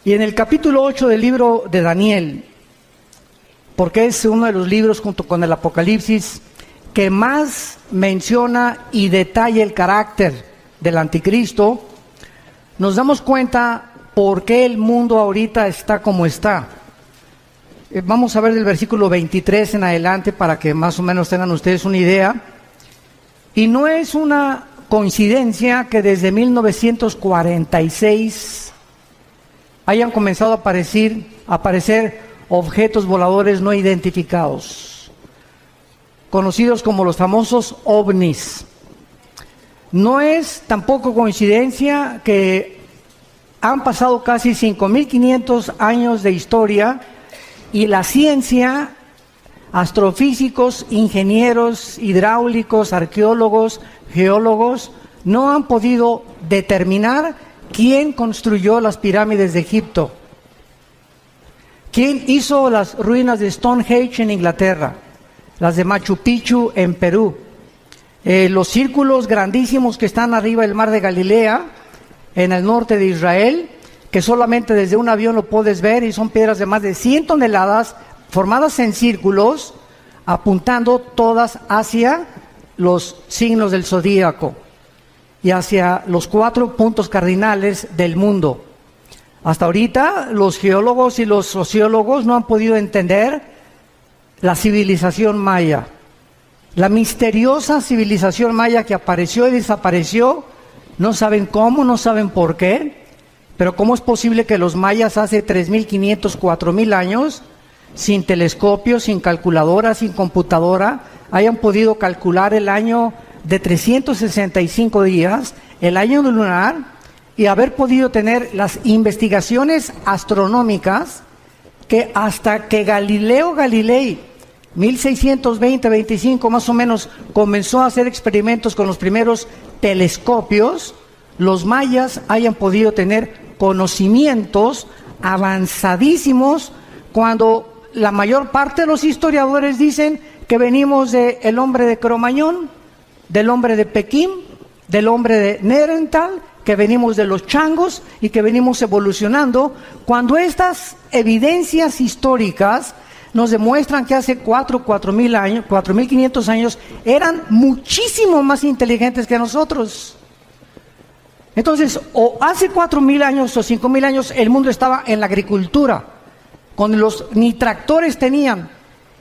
Y en el capítulo 8 del libro de Daniel, porque es uno de los libros junto con el Apocalipsis que más menciona y detalla el carácter del anticristo, nos damos cuenta por qué el mundo ahorita está como está. Vamos a ver del versículo 23 en adelante para que más o menos tengan ustedes una idea. Y no es una coincidencia que desde 1946 hayan comenzado a aparecer objetos voladores no identificados, conocidos como los famosos ovnis. No es tampoco coincidencia que han pasado casi 5.500 años de historia y la ciencia, astrofísicos, ingenieros hidráulicos, arqueólogos, geólogos, no han podido determinar quién construyó las pirámides de Egipto, quién hizo las ruinas de Stonehenge en Inglaterra, las de Machu Picchu en Perú, los círculos grandísimos que están arriba del mar de Galilea, en el norte de Israel, que solamente desde un avión lo puedes ver, y son piedras de más de 100 toneladas, formadas en círculos, apuntando todas hacia los signos del zodíaco y hacia los 4 puntos cardinales del mundo. Hasta ahorita los geólogos y los sociólogos no han podido entender la civilización maya, la misteriosa civilización maya que apareció y desapareció. No saben cómo, no saben por qué, pero ¿cómo es posible que los mayas hace 3.500, 4.000 años, sin telescopio, sin calculadora, sin computadora, hayan podido calcular el año de 365 días, el año lunar, y haber podido tener las investigaciones astronómicas que hasta que Galileo Galilei, 1620-25 más o menos, comenzó a hacer experimentos con los primeros telescopios, los mayas hayan podido tener conocimientos avanzadísimos, cuando la mayor parte de los historiadores dicen que venimos del hombre de Cromañón, del hombre de Pekín, del hombre de Neandertal, que venimos de los changos y que venimos evolucionando, cuando estas evidencias históricas nos demuestran que hace 4.000 años, 4.500 años, eran muchísimo más inteligentes que nosotros. Entonces, o hace 4.000 años o 5.000 años el mundo estaba en la agricultura, ni tractores tenían,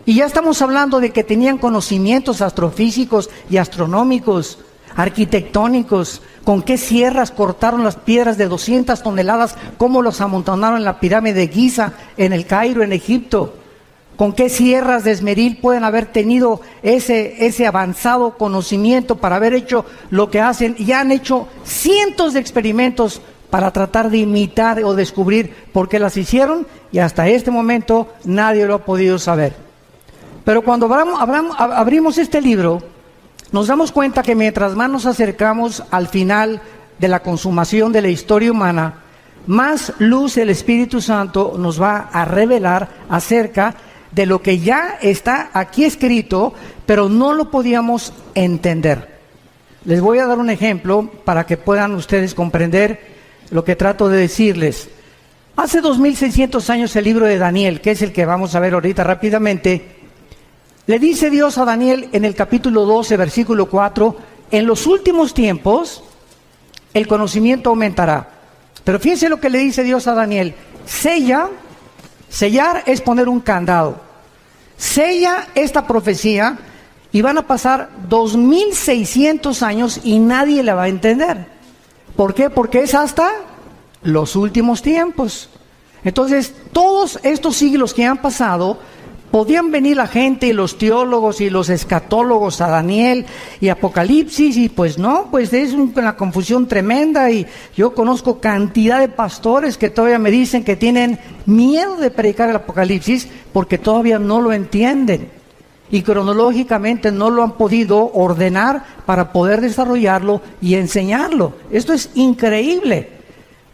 y ya estamos hablando de que tenían conocimientos astrofísicos y astronómicos, arquitectónicos, con qué sierras cortaron las piedras de 200 toneladas, cómo los amontonaron en la pirámide de Giza, en el Cairo, en Egipto, con qué sierras de esmeril pueden haber tenido ese avanzado conocimiento para haber hecho lo que hacen, y han hecho cientos de experimentos para tratar de imitar o descubrir por qué las hicieron, y hasta este momento nadie lo ha podido saber. Pero cuando abrimos este libro, nos damos cuenta que mientras más nos acercamos al final de la consumación de la historia humana, más luz el Espíritu Santo nos va a revelar acerca de lo que ya está aquí escrito, pero no lo podíamos entender. Les voy a dar un ejemplo para que puedan ustedes comprender lo que trato de decirles. Hace 2.600 años el libro de Daniel, que es el que vamos a ver ahorita rápidamente, le dice Dios a Daniel en el capítulo 12, versículo 4, en los últimos tiempos el conocimiento aumentará. Pero fíjense lo que le dice Dios a Daniel: sellar es poner un candado. Sella esta profecía y van a pasar 2.600 años y nadie la va a entender. ¿Por qué? Porque es hasta los últimos tiempos. Entonces, todos estos siglos que han pasado, podían venir la gente y los teólogos y los escatólogos a Daniel y Apocalipsis, y pues no, pues es una confusión tremenda, y yo conozco cantidad de pastores que todavía me dicen que tienen miedo de predicar el Apocalipsis porque todavía no lo entienden y cronológicamente no lo han podido ordenar para poder desarrollarlo y enseñarlo. Esto es increíble.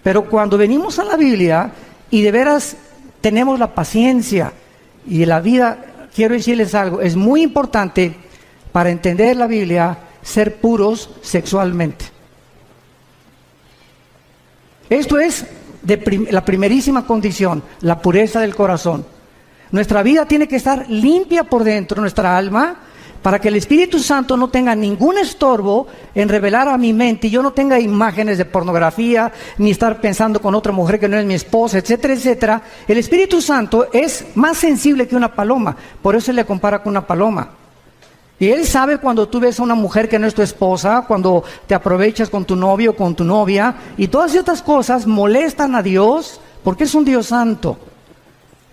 Pero cuando venimos a la Biblia y de veras tenemos la paciencia y la vida, quiero decirles algo, es muy importante para entender la Biblia ser puros sexualmente. Esto es la primerísima condición, la pureza del corazón. Nuestra vida tiene que estar limpia por dentro, nuestra alma, para que el Espíritu Santo no tenga ningún estorbo en revelar a mi mente y yo no tenga imágenes de pornografía, ni estar pensando con otra mujer que no es mi esposa, etcétera, etcétera. El Espíritu Santo es más sensible que una paloma, por eso se le compara con una paloma. Y Él sabe cuando tú ves a una mujer que no es tu esposa, cuando te aprovechas con tu novio o con tu novia, y todas estas cosas molestan a Dios, porque es un Dios santo.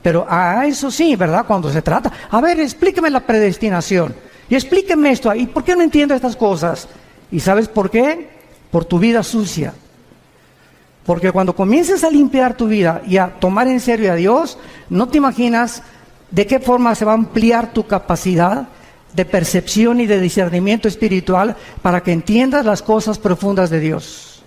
Pero eso sí, ¿verdad? Cuando se trata, a ver, explíqueme la predestinación, y explíqueme esto, ¿y por qué no entiendo estas cosas? ¿Y sabes por qué? Por tu vida sucia. Porque cuando comiences a limpiar tu vida y a tomar en serio a Dios, no te imaginas de qué forma se va a ampliar tu capacidad de percepción y de discernimiento espiritual para que entiendas las cosas profundas de Dios.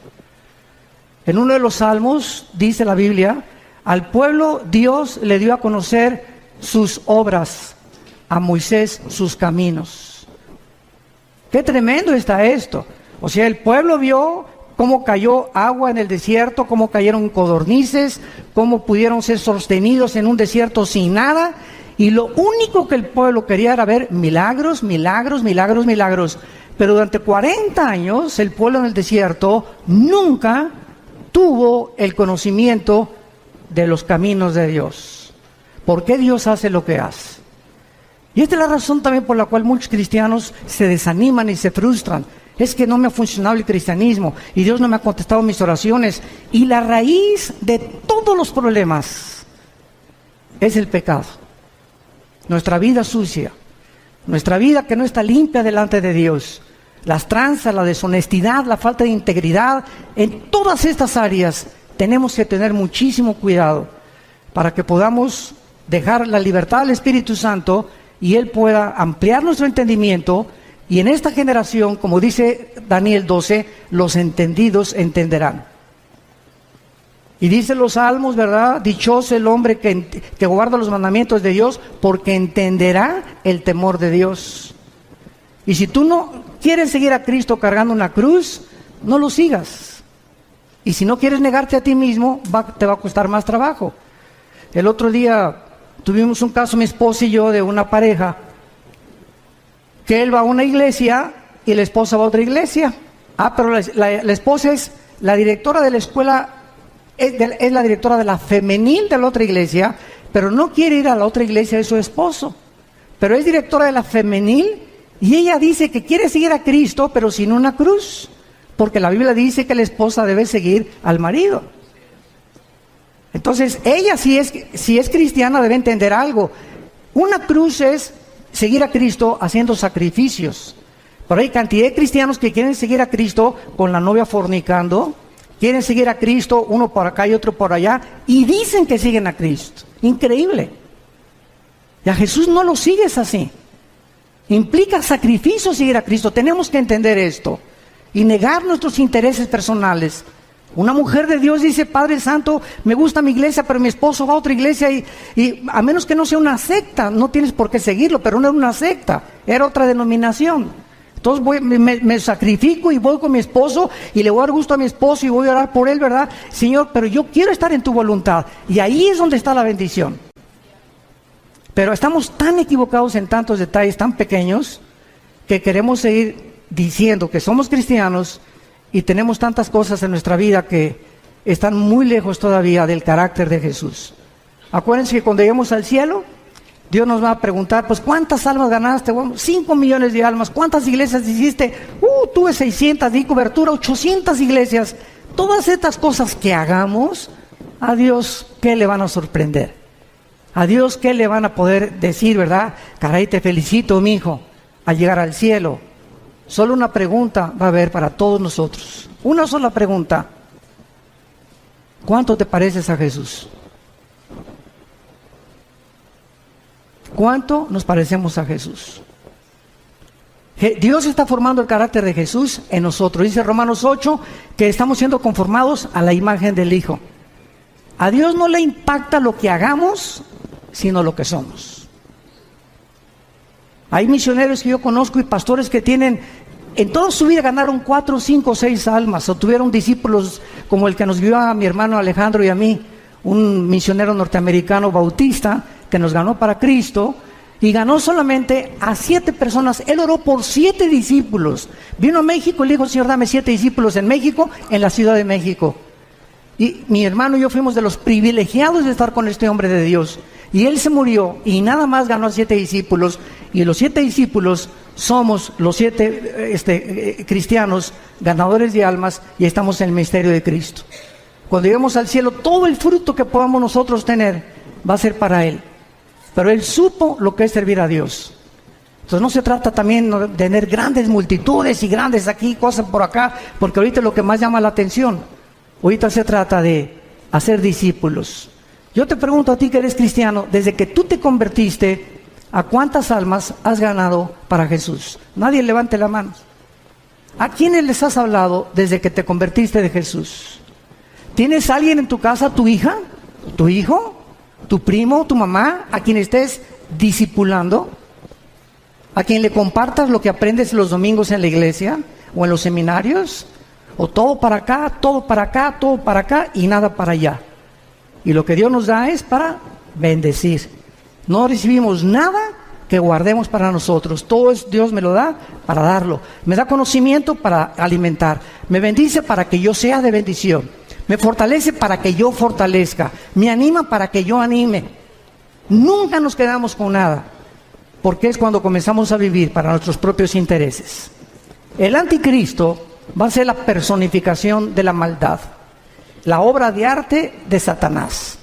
En uno de los salmos dice la Biblia: al pueblo Dios le dio a conocer sus obras, a Moisés sus caminos. Qué tremendo está esto. O sea, el pueblo vio cómo cayó agua en el desierto, cómo cayeron codornices, cómo pudieron ser sostenidos en un desierto sin nada. Y lo único que el pueblo quería era ver milagros, milagros, milagros, milagros. Pero durante 40 años el pueblo en el desierto nunca tuvo el conocimiento de los caminos de Dios. ¿Por qué Dios hace lo que hace? Y esta es la razón también por la cual muchos cristianos se desaniman y se frustran. Es que no me ha funcionado el cristianismo y Dios no me ha contestado mis oraciones. Y la raíz de todos los problemas es el pecado. Nuestra vida sucia, nuestra vida que no está limpia delante de Dios, las tranzas, la deshonestidad, la falta de integridad, en todas estas áreas tenemos que tener muchísimo cuidado para que podamos dejar la libertad al Espíritu Santo y Él pueda ampliar nuestro entendimiento. Y en esta generación, como dice Daniel 12, los entendidos entenderán. Y dicen los salmos, ¿verdad? Dichoso el hombre que guarda los mandamientos de Dios, porque entenderá el temor de Dios. Y si tú no quieres seguir a Cristo cargando una cruz, no lo sigas. Y si no quieres negarte a ti mismo, te va a costar más trabajo. El otro día tuvimos un caso, mi esposa y yo, de una pareja, que él va a una iglesia y la esposa va a otra iglesia. Pero la esposa es la directora de la escuela, es la directora de la femenil de la otra iglesia, pero no quiere ir a la otra iglesia de su esposo. Pero es directora de la femenil y ella dice que quiere seguir a Cristo, pero sin una cruz, porque la Biblia dice que la esposa debe seguir al marido. Entonces, ella si es cristiana debe entender algo. Una cruz es seguir a Cristo haciendo sacrificios. Pero hay cantidad de cristianos que quieren seguir a Cristo con la novia fornicando, quieren seguir a Cristo, uno por acá y otro por allá, y dicen que siguen a Cristo. Increíble. Y a Jesús no lo sigues así. Implica sacrificio seguir a Cristo. Tenemos que entender esto y negar nuestros intereses personales. Una mujer de Dios dice: Padre Santo, me gusta mi iglesia, pero mi esposo va a otra iglesia y a menos que no sea una secta, no tienes por qué seguirlo, pero no era una secta, era otra denominación. Entonces me sacrifico y voy con mi esposo y le voy a dar gusto a mi esposo y voy a orar por él, ¿verdad? Señor, pero yo quiero estar en tu voluntad. Y ahí es donde está la bendición. Pero estamos tan equivocados en tantos detalles tan pequeños que queremos seguir diciendo que somos cristianos y tenemos tantas cosas en nuestra vida que están muy lejos todavía del carácter de Jesús. Acuérdense que cuando lleguemos al cielo, Dios nos va a preguntar: pues ¿cuántas almas ganaste? Bueno, 5 millones de almas. ¿Cuántas iglesias hiciste? Tuve 600, di cobertura, 800 iglesias. Todas estas cosas que hagamos, a Dios, ¿qué le van a sorprender? A Dios, ¿qué le van a poder decir, verdad? Caray, te felicito, mi hijo, al llegar al cielo. Solo una pregunta va a haber para todos nosotros. Una sola pregunta: ¿cuánto te pareces a Jesús? ¿Cuánto nos parecemos a Jesús? Dios está formando el carácter de Jesús en nosotros. Dice Romanos 8 que estamos siendo conformados a la imagen del Hijo. A Dios no le impacta lo que hagamos, sino lo que somos. Hay misioneros que yo conozco y pastores que tienen en toda su vida ganaron 4, 5, 6 almas, o tuvieron discípulos como el que nos vio a mi hermano Alejandro y a mí, un misionero norteamericano bautista que nos ganó para Cristo, y ganó solamente a 7 personas. Él oró por 7 discípulos. Vino a México y le dijo: Señor, dame 7 discípulos en México, en la Ciudad de México. Y mi hermano y yo fuimos de los privilegiados de estar con este hombre de Dios. Y él se murió y nada más ganó a 7 discípulos. Y los 7 discípulos somos los 7 cristianos ganadores de almas, y estamos en el ministerio de Cristo. Cuando lleguemos al cielo, todo el fruto que podamos nosotros tener va a ser para Él. Pero Él supo lo que es servir a Dios. Entonces no se trata también de tener grandes multitudes y grandes aquí, cosas por acá, porque ahorita es lo que más llama la atención. Ahorita se trata de hacer discípulos. Yo te pregunto a ti que eres cristiano, desde que tú te convertiste, ¿a cuántas almas has ganado para Jesús? Nadie levante la mano. ¿A quiénes les has hablado desde que te convertiste de Jesús? ¿Tienes alguien en tu casa, tu hija, tu hijo, tu primo, tu mamá, a quien estés discipulando? ¿A quien le compartas lo que aprendes los domingos en la iglesia o en los seminarios? ¿O todo para acá, todo para acá, todo para acá y nada para allá? Y lo que Dios nos da es para bendecir. No recibimos nada que guardemos para nosotros. Todo es, Dios me lo da para darlo. Me da conocimiento para alimentar. Me bendice para que yo sea de bendición. Me fortalece para que yo fortalezca. Me anima para que yo anime. Nunca nos quedamos con nada, porque es cuando comenzamos a vivir para nuestros propios intereses. El anticristo va a ser la personificación de la maldad, la obra de arte de Satanás.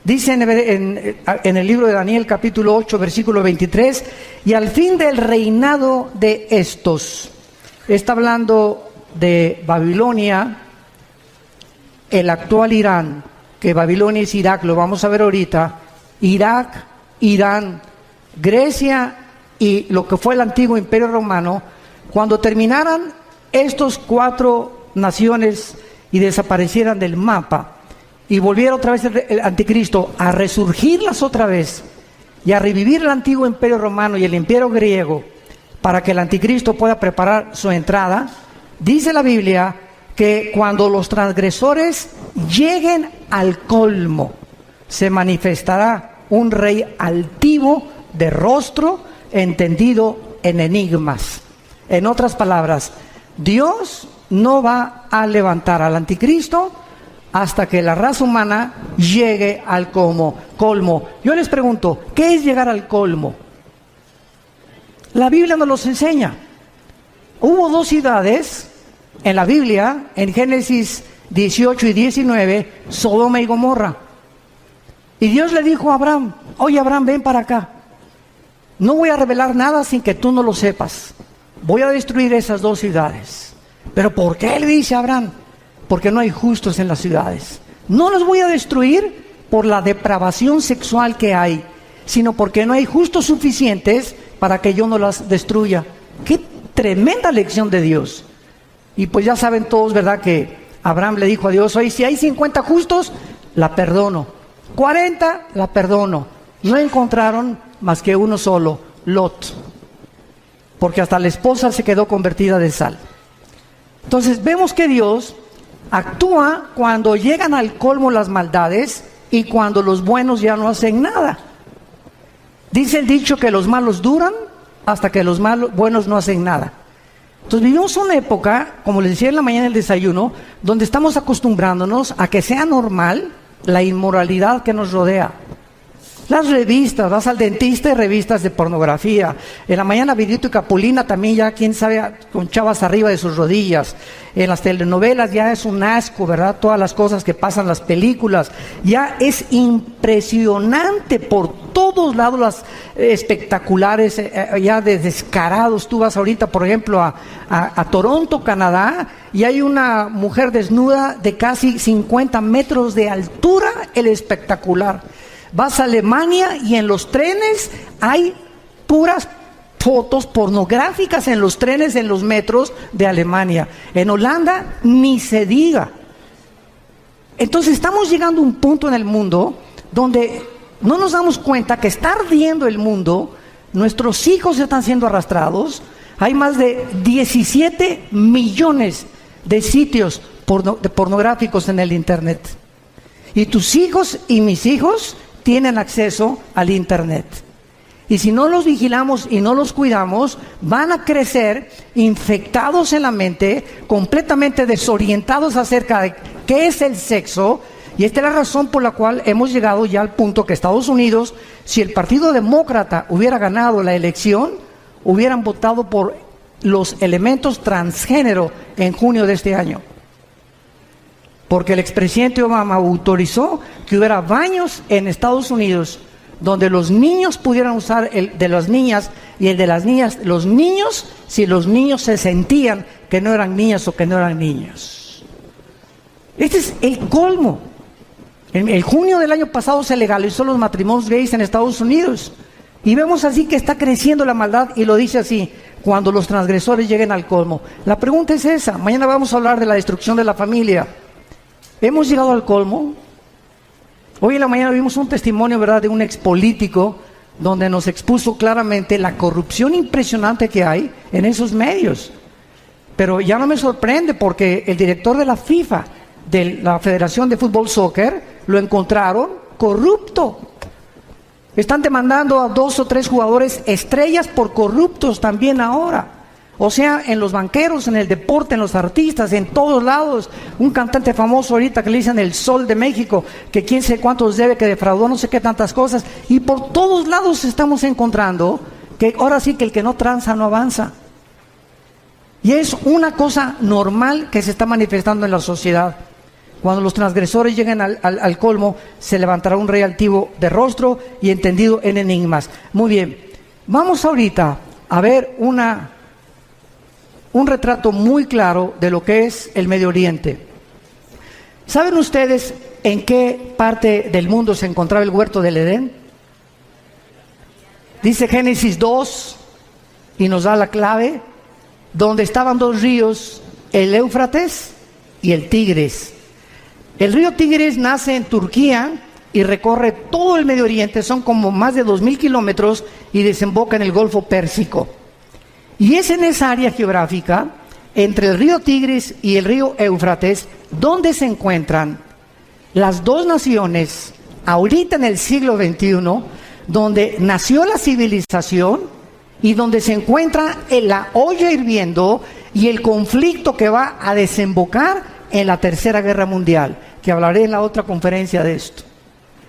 Dice en el libro de Daniel capítulo 8 versículo 23: y al fin del reinado de estos, está hablando de Babilonia, el actual Irán, que Babilonia es Irak, lo vamos a ver ahorita. Irak, Irán, Grecia y lo que fue el antiguo Imperio Romano. Cuando terminaran estos 4 naciones y desaparecieran del mapa, y volviera otra vez el anticristo a resurgirlas otra vez y a revivir el antiguo Imperio Romano y el Imperio griego, para que el anticristo pueda preparar su entrada, dice la Biblia que cuando los transgresores lleguen al colmo, se manifestará un rey altivo de rostro, entendido en enigmas. En otras palabras, Dios no va a levantar al anticristo hasta que la raza humana llegue al colmo. Yo les pregunto, ¿qué es llegar al colmo? La Biblia nos los enseña. Hubo 2 ciudades en la Biblia, en Génesis 18 y 19, Sodoma y Gomorra. Y Dios le dijo a Abraham: oye Abraham, ven para acá. No voy a revelar nada sin que tú no lo sepas. Voy a destruir esas 2 ciudades. ¿Pero por qué le dice a Abraham? Porque no hay justos en las ciudades. No los voy a destruir por la depravación sexual que hay, sino porque no hay justos suficientes para que yo no las destruya. ¡Qué tremenda lección de Dios! Y pues ya saben todos, ¿verdad?, que Abraham le dijo a Dios: oye, si hay 50 justos, la perdono. 40, la perdono. No encontraron más que uno solo, Lot. Porque hasta la esposa se quedó convertida de sal. Entonces vemos que Dios actúa cuando llegan al colmo las maldades y cuando los buenos ya no hacen nada. Dice el dicho que los malos duran hasta que los buenos no hacen nada. Entonces vivimos una época, como les decía en la mañana en el desayuno, donde estamos acostumbrándonos a que sea normal la inmoralidad que nos rodea. Las revistas, vas al dentista y revistas de pornografía. En la mañana Vidito y Capulina también, ya quién sabe, con chavas arriba de sus rodillas. En las telenovelas ya es un asco, ¿verdad? Todas las cosas que pasan, las películas. Ya es impresionante por todos lados, las espectaculares, ya de descarados. Tú vas ahorita, por ejemplo, a Toronto, Canadá, y hay una mujer desnuda de casi 50 metros de altura, el espectacular. Vas a Alemania y en los trenes hay puras fotos pornográficas en los trenes, en los metros de Alemania. En Holanda ni se diga. Entonces estamos llegando a un punto en el mundo donde no nos damos cuenta que está ardiendo el mundo, nuestros hijos están siendo arrastrados Hay más de 17 millones de sitios pornográficos en el Internet. Y tus hijos y mis hijos tienen acceso al Internet. Y si no los vigilamos y no los cuidamos, van a crecer infectados en la mente, completamente desorientados acerca de qué es el sexo. Y esta es la razón por la cual hemos llegado ya al punto que Estados Unidos, si el Partido Demócrata hubiera ganado la elección, hubieran votado por los elementos transgénero en junio de este año. Porque el expresidente Obama autorizó que hubiera baños en Estados Unidos donde los niños pudieran usar el de las niñas y el de las niñas, los niños, si los niños se sentían que no eran niñas o que no eran niños. Este es el colmo. En el junio del año pasado se legalizó los matrimonios gays en Estados Unidos. Y vemos así que está creciendo la maldad, y lo dice así: cuando los transgresores lleguen al colmo. La pregunta es esa. Mañana vamos a hablar de la destrucción de la familia. ¿Hemos llegado al colmo? Hoy en la mañana vimos un testimonio, ¿verdad?, de un expolítico donde nos expuso claramente la corrupción impresionante que hay en esos medios. Pero ya no me sorprende, porque el director de la FIFA, de la Federación de Fútbol Soccer, lo encontraron corrupto. Están demandando a 2 o 3 jugadores estrellas por corruptos también ahora. O sea, en los banqueros, en el deporte, en los artistas, en todos lados. Un cantante famoso ahorita que le dicen el Sol de México, que quién sé cuántos debe, que defraudó no sé qué tantas cosas. Y por todos lados estamos encontrando que ahora sí que el que no tranza no avanza. Y es una cosa normal que se está manifestando en la sociedad. Cuando los transgresores lleguen al colmo, se levantará un rey altivo de rostro y entendido en enigmas. Muy bien, vamos ahorita a ver un retrato muy claro de lo que es el Medio Oriente. ¿Saben ustedes en qué parte del mundo se encontraba el huerto del Edén? Dice Génesis 2, y nos da la clave, donde estaban 2 ríos, el Éufrates y el Tigris. El río Tigris nace en Turquía y recorre todo el Medio Oriente, son como más de 2,000 kilómetros, y desemboca en el Golfo Pérsico. Y es en esa área geográfica, entre el río Tigris y el río Éufrates, donde se encuentran las 2 naciones, ahorita en el siglo XXI, donde nació la civilización y donde se encuentra en la olla hirviendo y el conflicto que va a desembocar en la Tercera Guerra Mundial, que hablaré en la otra conferencia de esto.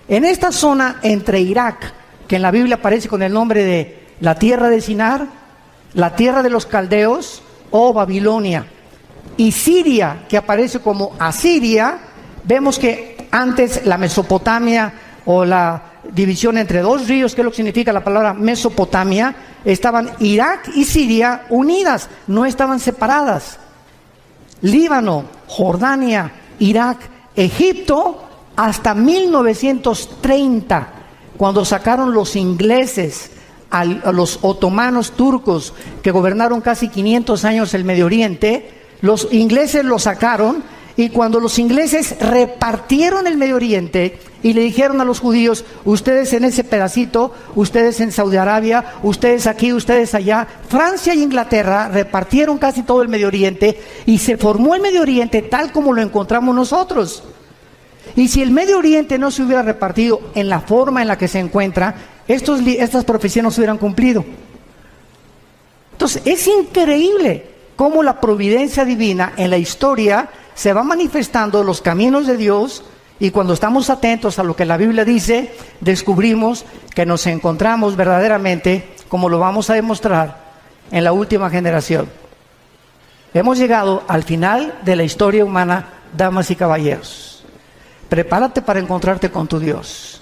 En esta zona entre Irak, que en la Biblia aparece con el nombre de la tierra de Sinar, la tierra de los caldeos o Babilonia, y Siria, que aparece como Asiria, vemos que antes la Mesopotamia, o la división entre 2 ríos, que es lo que significa la palabra Mesopotamia, estaban Irak y Siria unidas, no estaban separadas. Líbano, Jordania, Irak, Egipto, hasta 1930, cuando sacaron los ingleses a los otomanos turcos, que gobernaron casi 500 años el Medio Oriente. Los ingleses lo sacaron, y cuando los ingleses repartieron el Medio Oriente y le dijeron a los judíos: ustedes en ese pedacito, ustedes en Saudi Arabia, ustedes aquí, ustedes allá, Francia y Inglaterra repartieron casi todo el Medio Oriente, y se formó el Medio Oriente tal como lo encontramos nosotros. Y si el Medio Oriente no se hubiera repartido en la forma en la que se encuentra, estas profecías no se hubieran cumplido. Entonces, es increíble cómo la providencia divina en la historia se va manifestando los caminos de Dios, y cuando estamos atentos a lo que la Biblia dice, descubrimos que nos encontramos verdaderamente, como lo vamos a demostrar, en la última generación. Hemos llegado al final de la historia humana, damas y caballeros. Prepárate para encontrarte con tu Dios,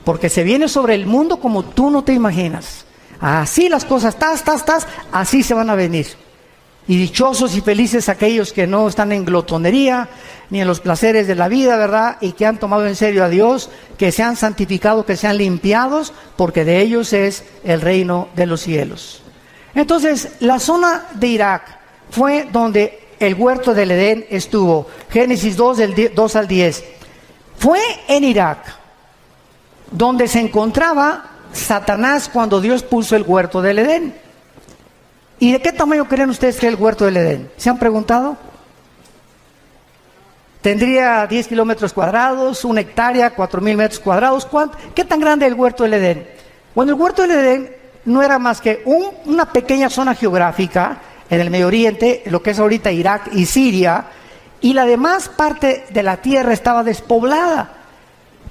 porque se viene sobre el mundo como tú no te imaginas. Así las cosas, así se van a venir. Y dichosos y felices aquellos que no están en glotonería, ni en los placeres de la vida, ¿verdad? Y que han tomado en serio a Dios, que se han santificado, que se han limpiados, porque de ellos es el reino de los cielos. Entonces, la zona de Irak fue donde el huerto del Edén estuvo. Génesis 2, del 2 al 10. Fue en Irak donde se encontraba Satanás cuando Dios puso el huerto del Edén. ¿Y de qué tamaño creen ustedes que es el huerto del Edén? ¿Se han preguntado? Tendría 10 kilómetros cuadrados, 1 hectárea, 4,000 metros cuadrados. ¿Qué tan grande es el huerto del Edén? Bueno, el huerto del Edén no era más que una pequeña zona geográfica en el Medio Oriente, lo que es ahorita Irak y Siria, y la demás parte de la tierra estaba despoblada.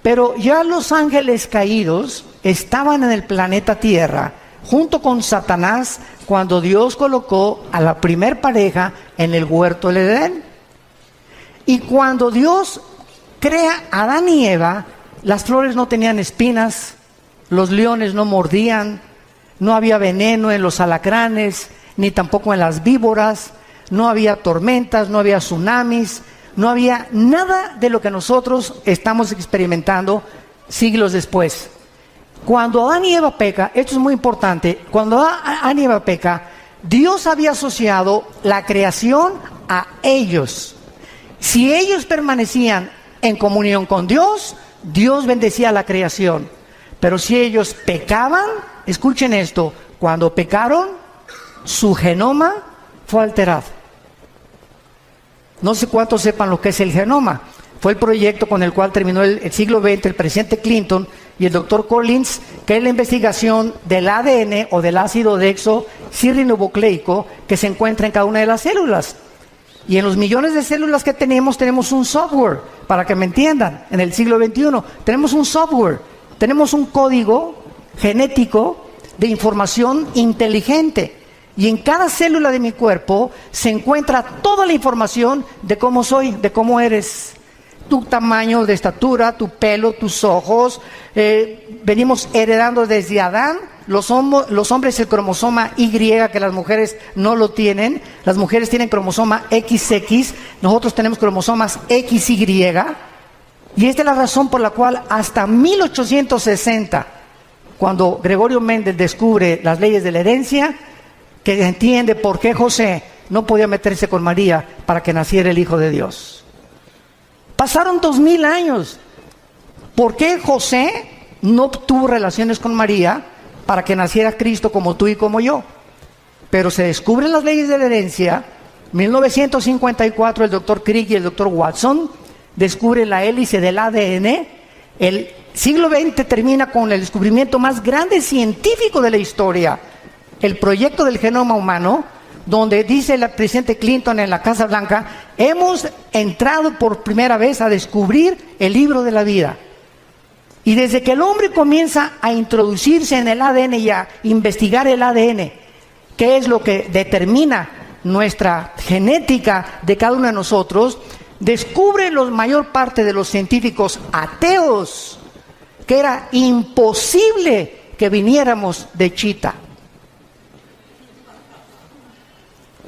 Pero ya los ángeles caídos estaban en el planeta Tierra, junto con Satanás, cuando Dios colocó a la primer pareja en el huerto del Edén. Y cuando Dios crea a Adán y Eva, las flores no tenían espinas, los leones no mordían, no había veneno en los alacranes, ni tampoco en las víboras, no había tormentas, no había tsunamis, no había nada de lo que nosotros estamos experimentando siglos después. Cuando Adán y Eva peca, esto es muy importante, cuando Adán y Eva peca, Dios había asociado la creación a ellos. Si ellos permanecían en comunión con Dios, Dios bendecía la creación. Pero si ellos pecaban, escuchen esto, cuando pecaron, su genoma fue alterado. No sé cuántos sepan lo que es el genoma. Fue el proyecto con el cual terminó el siglo XX el presidente Clinton y el doctor Collins, que es la investigación del ADN o del ácido deoxirribonucleico que se encuentra en cada una de las células. Y en los millones de células que tenemos un software, para que me entiendan, en el siglo XXI, tenemos un software, tenemos un código genético de información inteligente. Y en cada célula de mi cuerpo se encuentra toda la información de cómo soy, de cómo eres. Tu tamaño de estatura, tu pelo, tus ojos. Venimos heredando desde Adán. Los hombres el cromosoma Y, que las mujeres no lo tienen. Las mujeres tienen cromosoma XX, nosotros tenemos cromosomas XY. Y esta es la razón por la cual hasta 1860, cuando Gregorio Mendel descubre las leyes de la herencia, que entiende por qué José no podía meterse con María para que naciera el Hijo de Dios. Pasaron 2000 años. ¿Por qué José no tuvo relaciones con María para que naciera Cristo como tú y como yo? Pero se descubren las leyes de la herencia. 1954 el doctor Crick y el doctor Watson descubren la hélice del ADN. El siglo XX termina con el descubrimiento más grande científico de la historia, el proyecto del genoma humano, donde dice el presidente Clinton en la Casa Blanca: hemos entrado por primera vez a descubrir el libro de la vida. Y desde que el hombre comienza a introducirse en el ADN y a investigar el ADN, que es lo que determina nuestra genética de cada uno de nosotros, descubre la mayor parte de los científicos ateos que era imposible que viniéramos de Chita.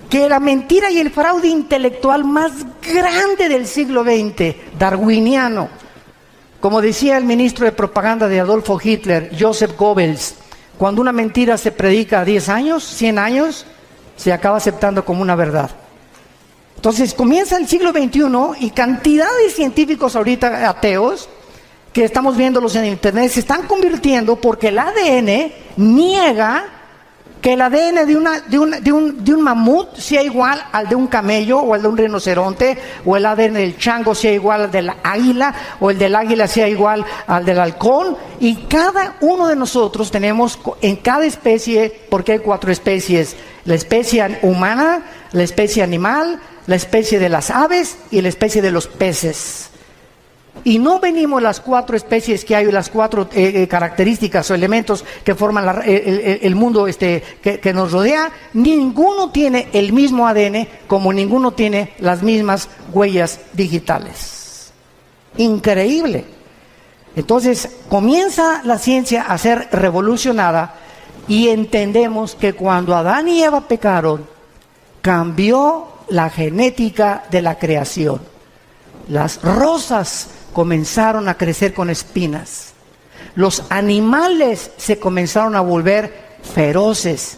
Que la mentira y el fraude intelectual más grande del siglo XX, darwiniano, como decía el ministro de propaganda de Adolfo Hitler, Joseph Goebbels, cuando una mentira se predica 10 años, 100 años, se acaba aceptando como una verdad. Entonces comienza el siglo XXI y cantidad de científicos ahorita ateos, que estamos viéndolos en internet, se están convirtiendo porque el ADN niega que el ADN de un mamut sea igual al de un camello o al de un rinoceronte, o el ADN del chango sea igual al del águila, o el del águila sea igual al del halcón. Y cada uno de nosotros tenemos en cada especie, porque hay 4 especies: la especie humana, la especie animal, la especie de las aves y la especie de los peces. Y no venimos las 4 especies que hay, las 4 características o elementos que forman el mundo que nos rodea. Ninguno tiene el mismo ADN, como ninguno tiene las mismas huellas digitales. Increíble. Entonces comienza la ciencia a ser revolucionada y entendemos que cuando Adán y Eva pecaron, cambió la genética de la creación. Las rosas comenzaron a crecer con espinas. Los animales se comenzaron a volver feroces.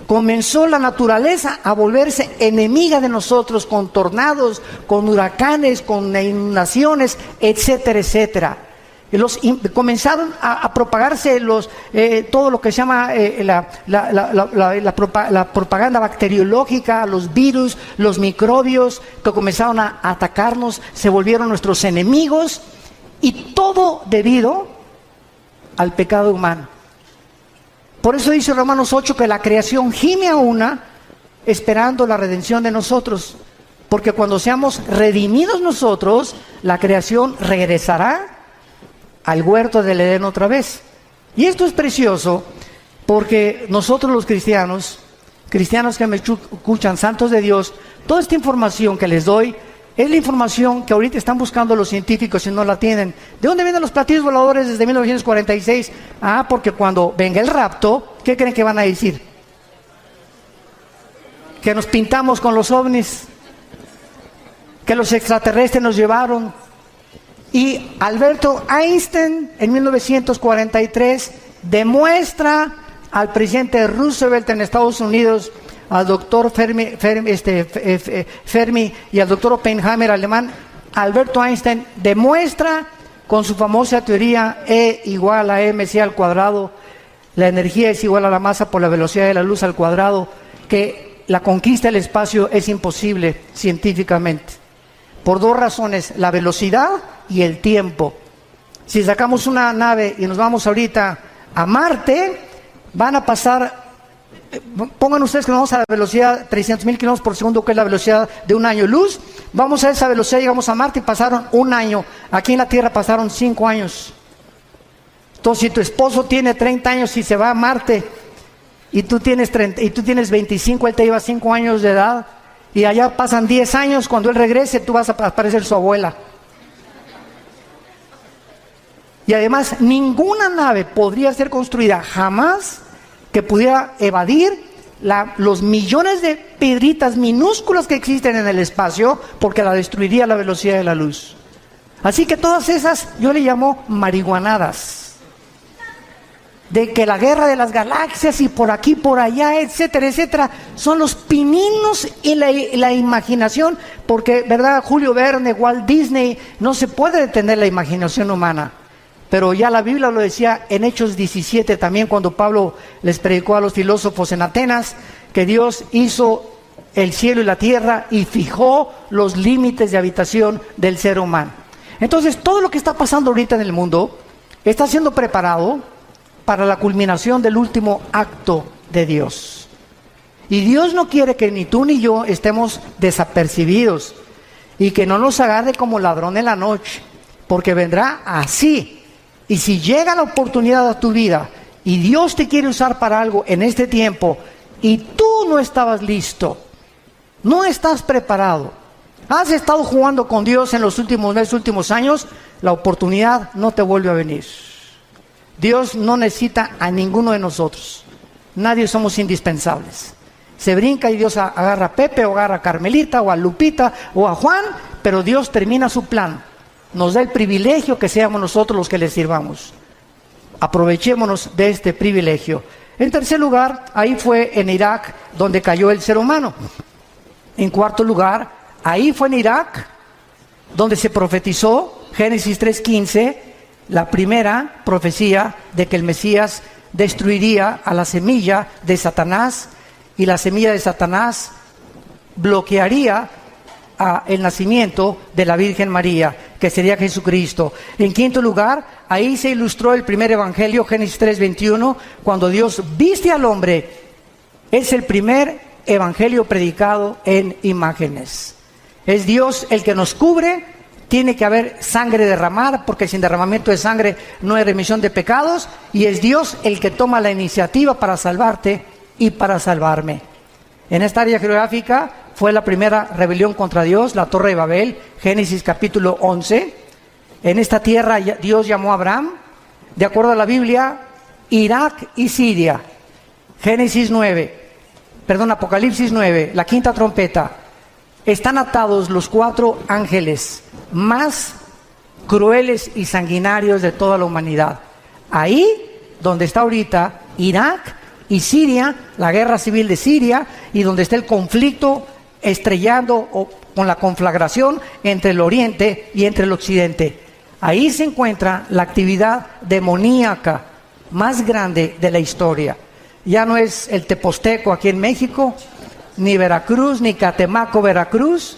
Comenzó la naturaleza a volverse enemiga de nosotros, con tornados, con huracanes, con inundaciones, etcétera, etcétera. comenzaron a propagarse todo lo que se llama la propaganda bacteriológica, los virus, los microbios que comenzaron a atacarnos, se volvieron nuestros enemigos, y todo debido al pecado humano. Por eso dice Romanos 8 que la creación gime a una esperando la redención de nosotros, porque cuando seamos redimidos nosotros, la creación regresará al huerto del Edén otra vez. Y esto es precioso porque nosotros los cristianos que me escuchan, santos de Dios, toda esta información que les doy es la información que ahorita están buscando los científicos y no la tienen. ¿De dónde vienen los platillos voladores desde 1946? Porque cuando venga el rapto, ¿qué creen que van a decir? Que nos pintamos con los ovnis, que los extraterrestres nos llevaron. Y Alberto Einstein en 1943 demuestra al presidente Roosevelt en Estados Unidos, al doctor Fermi y al doctor Oppenheimer alemán. Alberto Einstein demuestra con su famosa teoría E igual a mc al cuadrado, la energía es igual a la masa por la velocidad de la luz al cuadrado, que la conquista del espacio es imposible científicamente, por dos razones: la velocidad y el tiempo. Si sacamos una nave y nos vamos ahorita a Marte, van a pasar, pongan ustedes que nos vamos a la velocidad 300,000 kilómetros por segundo, que es la velocidad de un año luz. Vamos a esa velocidad, llegamos a Marte y pasaron un año. Aquí en la Tierra pasaron 5 años. Entonces, si tu esposo tiene 30 años y se va a Marte, y tú tienes 25, él te lleva 5 años de edad, y allá pasan 10 años, cuando él regrese, tú vas a parecer su abuela. Y además, ninguna nave podría ser construida jamás que pudiera evadir los millones de piedritas minúsculas que existen en el espacio, porque la destruiría a la velocidad de la luz. Así que todas esas yo le llamo marihuanadas, de que la guerra de las galaxias y por aquí, por allá, etcétera, etcétera, son los pininos y la imaginación, porque, ¿verdad? Julio Verne, Walt Disney, no se puede detener la imaginación humana. Pero ya la Biblia lo decía en Hechos 17 también, cuando Pablo les predicó a los filósofos en Atenas, que Dios hizo el cielo y la tierra y fijó los límites de habitación del ser humano. Entonces, todo lo que está pasando ahorita en el mundo está siendo preparado para la culminación del último acto de Dios. Y Dios no quiere que ni tú ni yo estemos desapercibidos y que no nos agarre como ladrón en la noche, porque vendrá así. Y si llega la oportunidad a tu vida y Dios te quiere usar para algo en este tiempo y tú no estabas listo, no estás preparado, has estado jugando con Dios en los últimos meses, últimos años, la oportunidad no te vuelve a venir. Dios no necesita a ninguno de nosotros. Nadie somos indispensables. Se brinca y Dios agarra a Pepe o agarra a Carmelita o a Lupita o a Juan, pero Dios termina su plan. Nos da el privilegio que seamos nosotros los que le sirvamos. Aprovechémonos de este privilegio. En tercer lugar, ahí fue en Irak donde cayó el ser humano. En cuarto lugar, ahí fue en Irak donde se profetizó, Génesis 3:15, la primera profecía de que el Mesías destruiría a la semilla de Satanás, y la semilla de Satanás bloquearía el nacimiento de la Virgen María, que sería Jesucristo. En quinto lugar, ahí se ilustró el primer evangelio, Génesis 3:21, cuando Dios viste al hombre. Es el primer evangelio predicado en imágenes. Es Dios el que nos cubre. Tiene que haber sangre derramada, porque sin derramamiento de sangre no hay remisión de pecados, y es Dios el que toma la iniciativa para salvarte y para salvarme. En esta área geográfica fue la primera rebelión contra Dios, la Torre de Babel, Génesis capítulo 11. En esta tierra Dios llamó a Abraham, de acuerdo a la Biblia, Irak y Siria. Apocalipsis 9, la quinta trompeta. Están atados los 4 ángeles más crueles y sanguinarios de toda la humanidad. Ahí donde está ahorita Irak y Siria, la guerra civil de Siria, y donde está el conflicto estrellando o con la conflagración entre el oriente y entre el occidente. Ahí se encuentra la actividad demoníaca más grande de la historia. Ya no es el Teposteco aquí en México, ni Veracruz, ni Catemaco, Veracruz.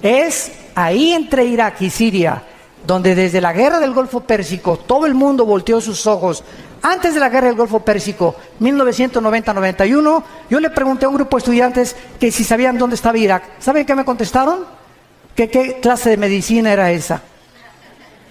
Es ahí entre Irak y Siria, donde desde la guerra del Golfo Pérsico todo el mundo volteó sus ojos. Antes de la guerra del Golfo Pérsico, 1990-91, yo le pregunté a un grupo de estudiantes que si sabían dónde estaba Irak. ¿Saben qué me contestaron? Que qué clase de medicina era esa.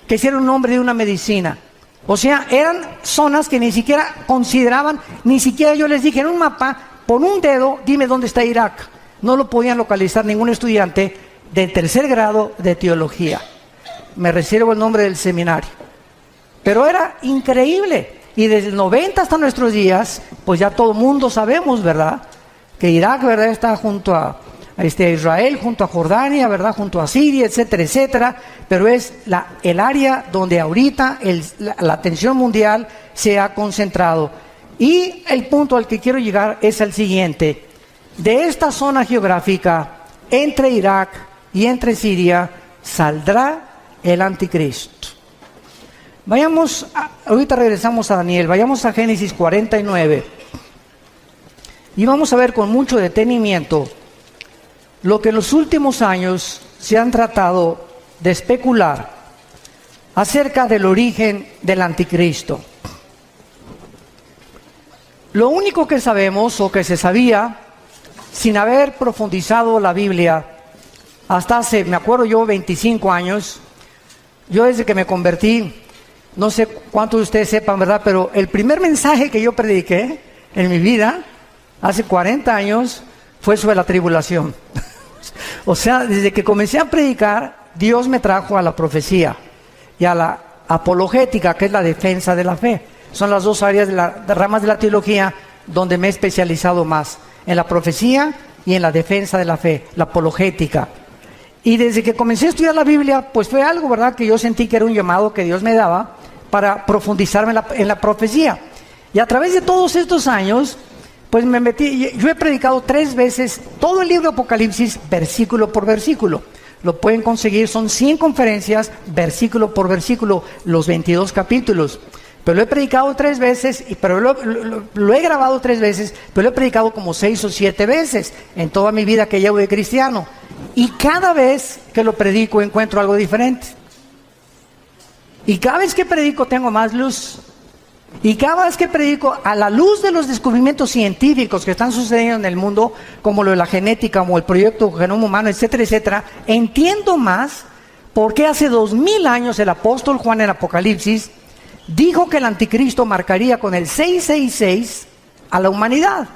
Que si era un nombre de una medicina. O sea, eran zonas que ni siquiera consideraban, ni siquiera yo les dije en un mapa, pon un dedo, dime dónde está Irak. No lo podían localizar ningún estudiante de tercer grado de teología. Me reservo el nombre del seminario. Pero era increíble. Y desde el 90 hasta nuestros días, pues ya todo el mundo sabemos, ¿verdad? Que Irak, ¿verdad? Está junto a Israel, junto a Jordania, ¿verdad? Junto a Siria, etcétera, etcétera. Pero es el área donde ahorita la atención mundial se ha concentrado. Y el punto al que quiero llegar es el siguiente. De esta zona geográfica, entre Irak y entre Siria, saldrá el anticristo. Ahorita regresamos a Daniel, vayamos a Génesis 49 y vamos a ver con mucho detenimiento lo que en los últimos años se han tratado de especular acerca del origen del anticristo. Lo único que sabemos o que se sabía, sin haber profundizado la Biblia, hasta hace, me acuerdo yo, 25 años, yo desde que me convertí, no sé cuántos de ustedes sepan, ¿verdad? Pero el primer mensaje que yo prediqué en mi vida, hace 40 años, fue sobre la tribulación. O sea, desde que comencé a predicar, Dios me trajo a la profecía y a la apologética, que es la defensa de la fe. Son las dos áreas de ramas de la teología donde me he especializado más, en la profecía y en la defensa de la fe, la apologética. Y desde que comencé a estudiar la Biblia, pues fue algo, ¿verdad?, que yo sentí que era un llamado que Dios me daba para profundizarme en la profecía. Y a través de todos estos años, pues me metí, yo he predicado 3 veces todo el libro de Apocalipsis, versículo por versículo. Lo pueden conseguir, son 100 conferencias, versículo por versículo, los 22 capítulos. Pero lo he predicado 3 veces, pero lo he grabado 3 veces, pero lo he predicado como 6 o 7 veces en toda mi vida que llevo de cristiano. Y cada vez que lo predico encuentro algo diferente. Y cada vez que predico tengo más luz. Y cada vez que predico, a la luz de los descubrimientos científicos que están sucediendo en el mundo, como lo de la genética, como el proyecto Genoma Humano, etcétera, etcétera, entiendo más por qué hace 2000 años el apóstol Juan en Apocalipsis dijo que el anticristo marcaría con el 666 a la humanidad.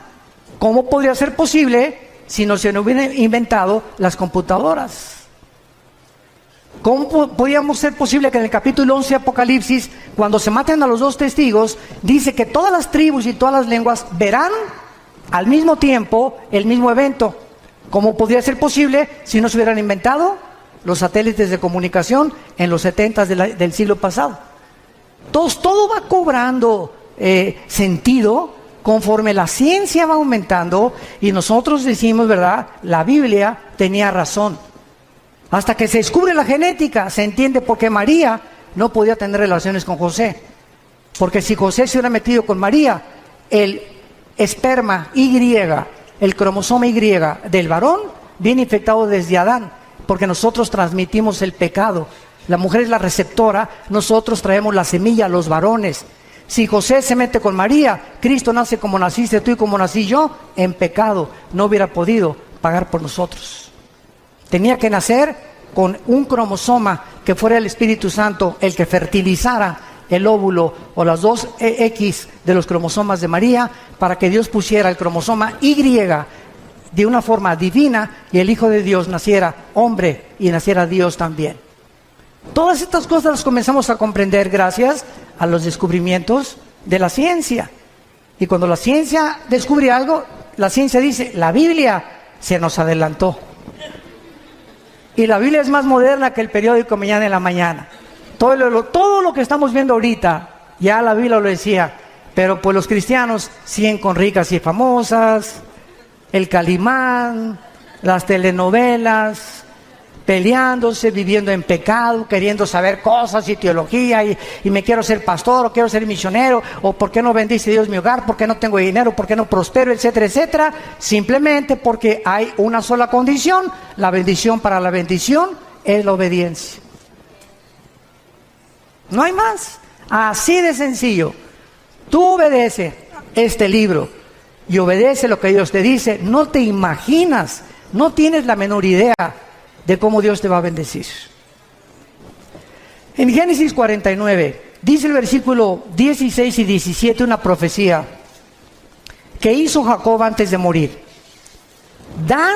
¿Cómo podría ser posible si no se hubieran inventado las computadoras? ¿Cómo podíamos ser posible que en el capítulo 11 de Apocalipsis, cuando se maten a los 2 testigos, dice que todas las tribus y todas las lenguas verán al mismo tiempo el mismo evento? ¿Cómo podría ser posible si no se hubieran inventado los satélites de comunicación en los 70 del siglo pasado? Entonces, todo va cobrando sentido conforme la ciencia va aumentando y nosotros decimos, ¿verdad?, la Biblia tenía razón. Hasta que se descubre la genética, se entiende por qué María no podía tener relaciones con José. Porque si José se hubiera metido con María, el esperma Y, el cromosoma Y del varón, viene infectado desde Adán, porque nosotros transmitimos el pecado. La mujer es la receptora, nosotros traemos la semilla a los varones. Si José se mete con María, Cristo nace como naciste tú y como nací yo, en pecado, no hubiera podido pagar por nosotros. Tenía que nacer con un cromosoma que fuera el Espíritu Santo el que fertilizara el óvulo o las 2 X de los cromosomas de María para que Dios pusiera el cromosoma Y de una forma divina y el Hijo de Dios naciera hombre y naciera Dios también. Todas estas cosas las comenzamos a comprender gracias a los descubrimientos de la ciencia. Y cuando la ciencia descubre algo, la ciencia dice, la Biblia se nos adelantó. Y la Biblia es más moderna que el periódico Mañana en la Mañana. Todo lo que estamos viendo ahorita, ya la Biblia lo decía, pero pues los cristianos siguen con Ricas y Famosas, el Calimán, las telenovelas, peleándose, viviendo en pecado, queriendo saber cosas y teología, y me quiero ser pastor, o quiero ser misionero, o por qué no bendice Dios mi hogar, por qué no tengo dinero, por qué no prospero, etcétera, etcétera, simplemente porque hay una sola condición. La bendición para la bendición es la obediencia. No hay más, así de sencillo. Tú obedece este libro y obedece lo que Dios te dice, no te imaginas, no tienes la menor idea de cómo Dios te va a bendecir. En Génesis 49, dice el versículo 16 y 17 una profecía que hizo Jacob antes de morir. Dan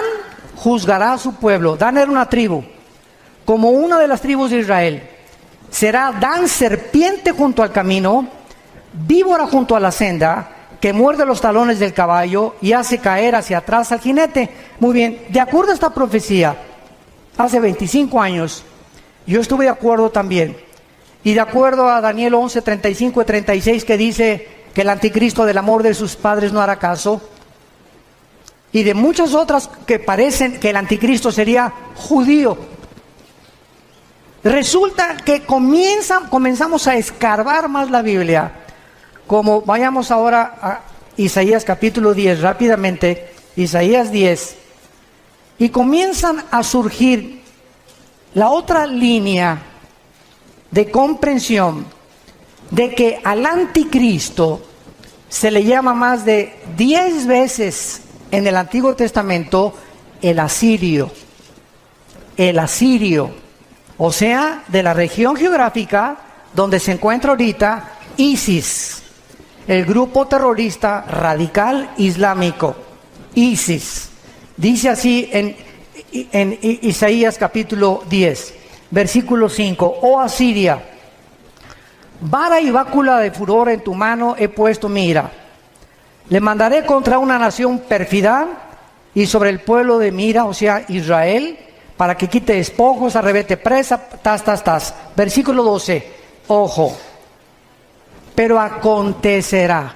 juzgará a su pueblo. Dan era una tribu, como una de las tribus de Israel. Será Dan serpiente junto al camino, víbora junto a la senda, que muerde los talones del caballo y hace caer hacia atrás al jinete. Muy bien, de acuerdo a esta profecía, hace 25 años, yo estuve de acuerdo también. Y de acuerdo a Daniel 11, 35 y 36, que dice que el anticristo del amor de sus padres no hará caso. Y de muchas otras que parecen que el anticristo sería judío. Resulta que comenzamos a escarbar más la Biblia. Como vayamos ahora a Isaías capítulo 10, rápidamente, Isaías 10. Y comienzan a surgir la otra línea de comprensión de que al anticristo se le llama más de 10 veces en el Antiguo Testamento el asirio. El asirio, o sea, de la región geográfica donde se encuentra ahorita ISIS, el grupo terrorista radical islámico, ISIS. Dice así en Isaías capítulo 10, versículo 5, oh Asiria, vara y bácula de furor en tu mano he puesto mi ira. Le mandaré contra una nación pérfida y sobre el pueblo de mi ira, o sea, Israel, para que quite despojos, arrebete presa, Versículo 12, ojo, pero acontecerá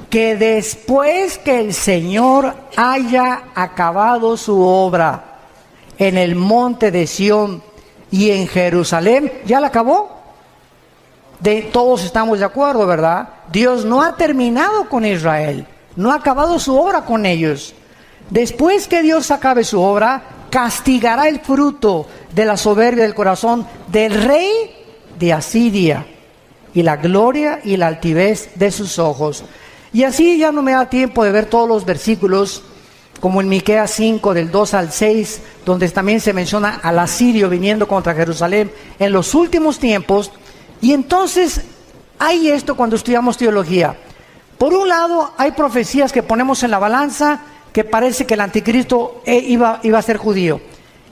que después que el Señor haya acabado su obra en el monte de Sión y en Jerusalén, ¿ya la acabó? Todos estamos de acuerdo, ¿verdad? Dios no ha terminado con Israel, no ha acabado su obra con ellos. Después que Dios acabe su obra, castigará el fruto de la soberbia del corazón del rey de Asiria y la gloria y la altivez de sus ojos. Y así ya no me da tiempo de ver todos los versículos, como en Miqueas 5, del 2 al 6, donde también se menciona al asirio viniendo contra Jerusalén en los últimos tiempos. Y entonces hay esto cuando estudiamos teología. Por un lado, hay profecías que ponemos en la balanza, que parece que el anticristo iba a ser judío.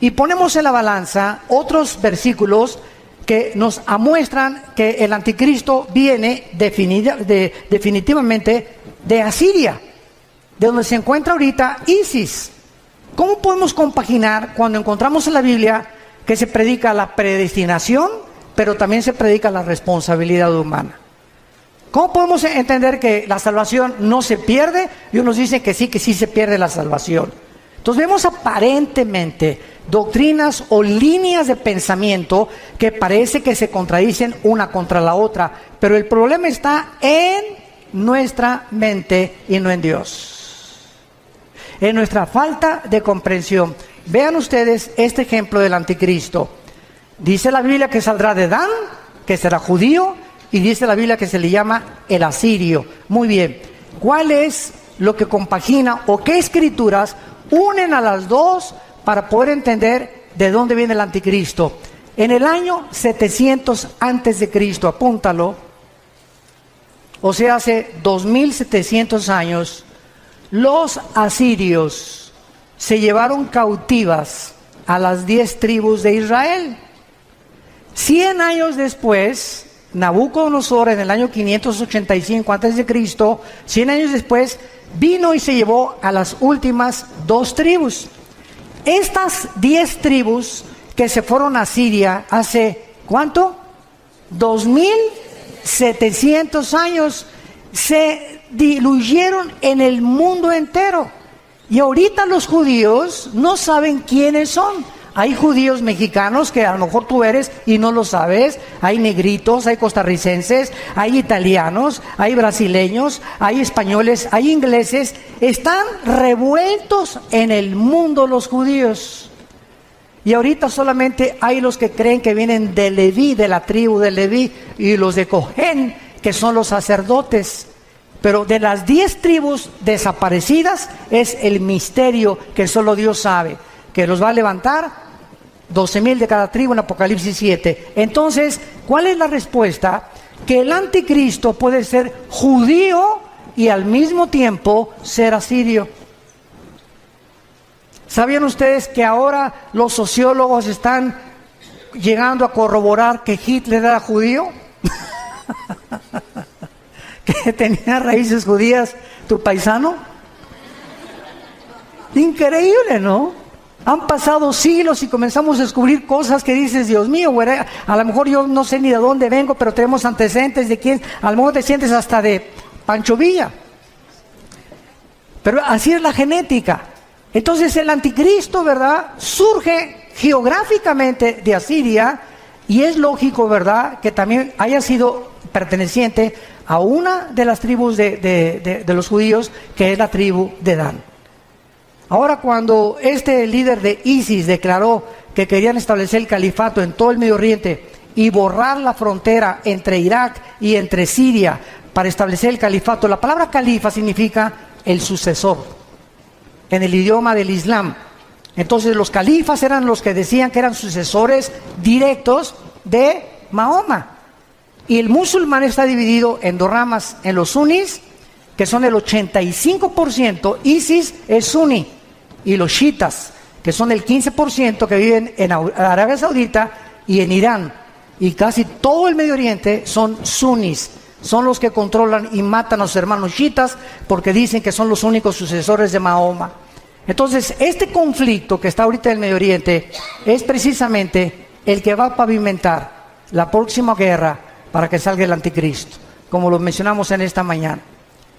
Y ponemos en la balanza otros versículos que nos amuestran que el anticristo viene definitivamente de Asiria, de donde se encuentra ahorita ISIS. ¿Cómo podemos compaginar cuando encontramos en la Biblia que se predica la predestinación, pero también se predica la responsabilidad humana? ¿Cómo podemos entender que la salvación no se pierde y unos dicen que sí se pierde la salvación? Entonces vemos aparentemente doctrinas o líneas de pensamiento que parece que se contradicen una contra la otra, pero el problema está en nuestra mente y no en Dios, en nuestra falta de comprensión. Vean ustedes este ejemplo del anticristo. Dice la Biblia que saldrá de Dan, que será judío, y dice la Biblia que se le llama el asirio. Muy bien, ¿cuál es lo que compagina o qué escrituras unen a las dos para poder entender de dónde viene el anticristo? En el año 700 antes de Cristo, apúntalo, o sea, hace 2700 años, los asirios se llevaron cautivas a las 10 tribus de Israel. 100 años después, Nabucodonosor, en el año 585 antes de Cristo, 100 años después, vino y se llevó a las últimas 2 tribus. Estas 10 tribus que se fueron a Siria hace, ¿cuánto? 2700 años, se diluyeron en el mundo entero. Y ahorita los judíos no saben quiénes son. Hay judíos mexicanos que a lo mejor tú eres y no lo sabes. Hay negritos, hay costarricenses, hay italianos, hay brasileños, hay españoles, hay ingleses. Están revueltos en el mundo los judíos. Y ahorita solamente hay los que creen que vienen de Leví, de la tribu de Leví, y los de Cojén, que son los sacerdotes. Pero de las 10 tribus desaparecidas es el misterio que solo Dios sabe, que los va a levantar 12,000 de cada tribu en Apocalipsis 7. Entonces, ¿cuál es la respuesta? Que el anticristo puede ser judío y al mismo tiempo ser asirio. ¿Sabían ustedes que ahora los sociólogos están llegando a corroborar que Hitler era judío? Que tenía raíces judías tu paisano. Increíble, ¿no? Han pasado siglos y comenzamos a descubrir cosas que dices, Dios mío, güey, a lo mejor yo no sé ni de dónde vengo, pero tenemos antecedentes de quién, a lo mejor te sientes hasta de Pancho Villa. Pero así es la genética. Entonces el anticristo, ¿verdad?, surge geográficamente de Asiria, y es lógico, ¿verdad?, que también haya sido perteneciente a una de las tribus de los judíos, que es la tribu de Dan. Ahora, cuando este líder de ISIS declaró que querían establecer el califato en todo el Medio Oriente y borrar la frontera entre Irak y entre Siria para establecer el califato, la palabra califa significa el sucesor en el idioma del Islam. Entonces los califas eran los que decían que eran sucesores directos de Mahoma. Y el musulmán está dividido en dos ramas, en los sunnis, que son el 85%, ISIS es suní, y los chiitas, que son el 15% que viven en Arabia Saudita y en Irán. Y casi todo el Medio Oriente son sunnis, son los que controlan y matan a sus hermanos chiitas porque dicen que son los únicos sucesores de Mahoma. Entonces, este conflicto que está ahorita en el Medio Oriente es precisamente el que va a pavimentar la próxima guerra para que salga el anticristo, como lo mencionamos en esta mañana.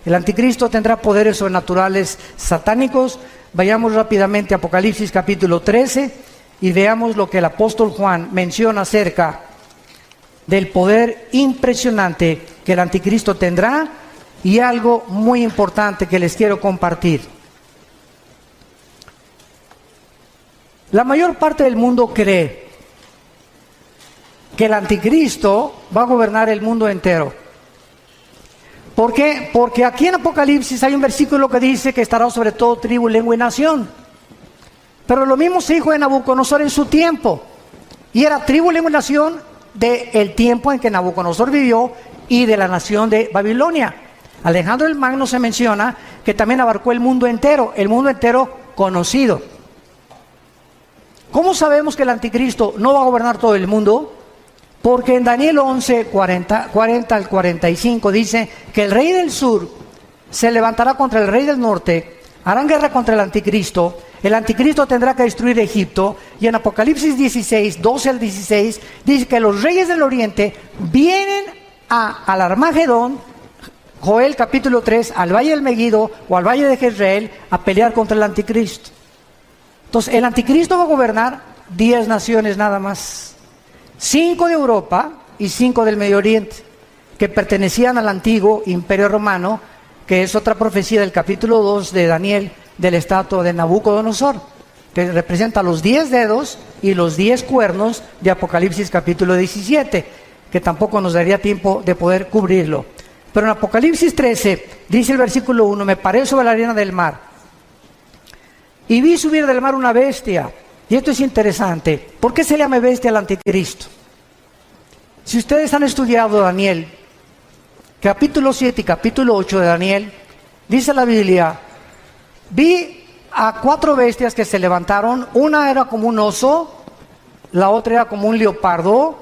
El anticristo tendrá poderes sobrenaturales satánicos. Vayamos rápidamente a Apocalipsis capítulo 13 y veamos lo que el apóstol Juan menciona acerca del poder impresionante que el anticristo tendrá, y algo muy importante que les quiero compartir. La mayor parte del mundo cree que el anticristo va a gobernar el mundo entero. ¿Por qué? Porque aquí en Apocalipsis hay un versículo que dice que estará sobre todo tribu, lengua y nación. Pero lo mismo se dijo de Nabucodonosor en su tiempo. Y era tribu, lengua y nación del tiempo en que Nabucodonosor vivió y de la nación de Babilonia. Alejandro el Magno se menciona que también abarcó el mundo entero conocido. ¿Cómo sabemos que el anticristo no va a gobernar todo el mundo? Porque en Daniel 11, 40 al 45 dice que el rey del sur se levantará contra el rey del norte, harán guerra contra el anticristo tendrá que destruir Egipto, y en Apocalipsis 16, 12 al 16, dice que los reyes del oriente vienen al Armagedón, Joel capítulo 3, al valle del Megiddo o al valle de Jezreel, a pelear contra el anticristo. Entonces el anticristo va a gobernar 10 naciones nada más. 5 de Europa y 5 del Medio Oriente, que pertenecían al antiguo Imperio Romano, que es otra profecía del capítulo 2 de Daniel, del estatua de Nabucodonosor, que representa los 10 dedos y los 10 cuernos de Apocalipsis capítulo 17, que tampoco nos daría tiempo de poder cubrirlo. Pero en Apocalipsis 13, dice el versículo 1, me paré sobre la arena del mar, y vi subir del mar una bestia. Y esto es interesante. ¿Por qué se llama bestia al anticristo? Si ustedes han estudiado Daniel, capítulo 7 y capítulo 8 de Daniel, dice la Biblia, vi a 4 bestias que se levantaron. Una era como un oso, la otra era como un leopardo,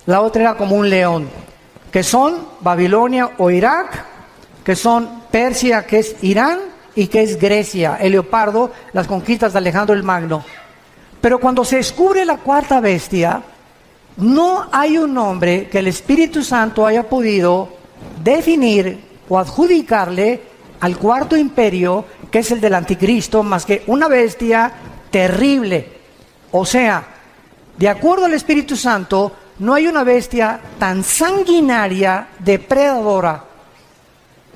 la otra era como un león, que son Babilonia o Irak, que son Persia, que es Irán, y que es Grecia. El leopardo, las conquistas de Alejandro el Magno. Pero cuando se descubre la cuarta bestia, no hay un nombre que el Espíritu Santo haya podido definir o adjudicarle al cuarto imperio, que es el del anticristo, más que una bestia terrible, O sea, de acuerdo al Espíritu Santo, no hay una bestia tan sanguinaria, depredadora,